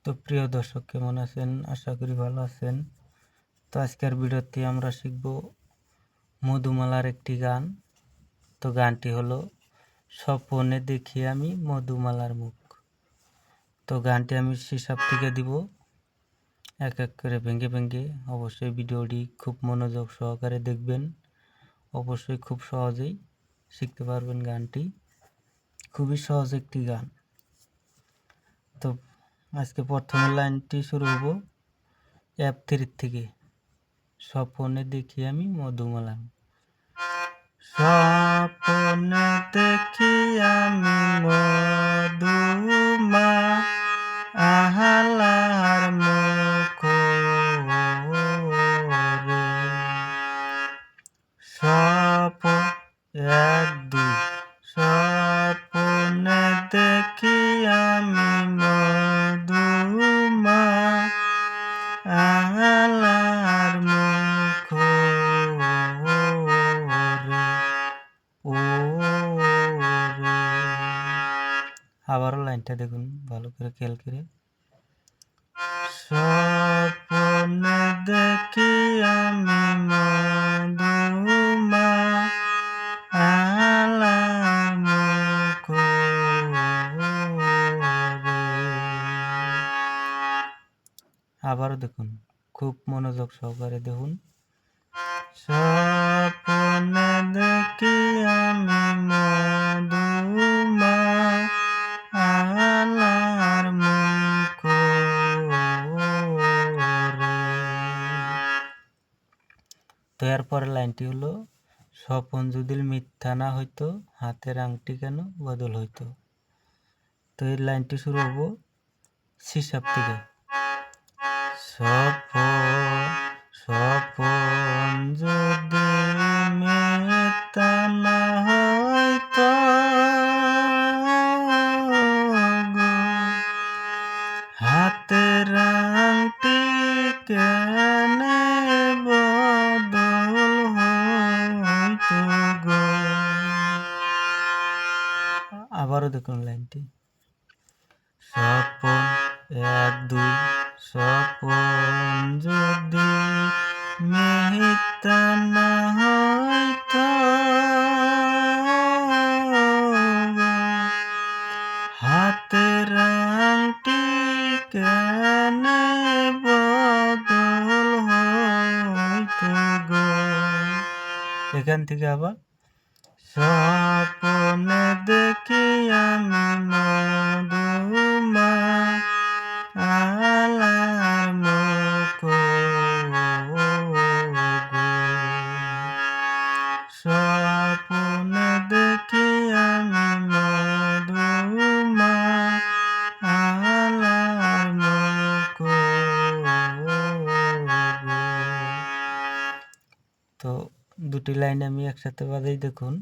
তো প্রিয় দর্শক, কেমন আছেন? আশা করি ভালো আছেন। তো আজকের ভিডিওতে আমরা শিখব মধুমালার একটি গান। তো গানটি হলো স্বপনে দেখি আমি মধুমালার মুখ। তো গানটি আমি হিসাব থেকে দিব এক এক করে ভেঙে ভেঙে। অবশ্যই ভিডিওটি খুব মনোযোগ সহকারে দেখবেন। অবশ্যই খুব সহজেই শিখতে পারবেন গানটি। খুবই সহজ একটি গান। তো আজকে প্রথম লাইনটি শুরু হব F3 থেকে। স্বপনে দেখি আমি মধুমালা, স্বপনে দেখি আমি মধুমালার মুখ রে। এক দুই, স্বপনে দেখি আমি মধুমালার মুখ রে, ও রে। আবারও লাইনটা দেখুন ভালো করে খেয়াল করে। স্বপনে দেখি আমি মধুমালার মুখ রে। আবারও দেখুন, খুব মনোযোগ সহকারে দেখুন। স্বপনে দেখি আমি মধুমালার মুখ রে। তো এরপরের লাইনটি হলো, স্বপন যদি মিথ্যা না হইতো হাতের আংটি কেন বদল হইতো। তো এই লাইনটি শুরু হবো হিসাব থেকে। স্বপন যদি মিথ্যা না হইতো হাতের আংটি কেন বদল হইতো গো। আবারও দেখুন লাইনটি। স্বপন এক দুই, স্বপন যদি মিথ্যা না হইতো হাতের আংটি কেন বদল হইতো গো। এখান থেকে আবার স্বপনে দেখি আমি মধুমালার মুখ গো। স্বপনে দেখি আমি মধুমালার মুখ গো। তো দুটি লাইন আমি একসাথে বাজাই দেখুন।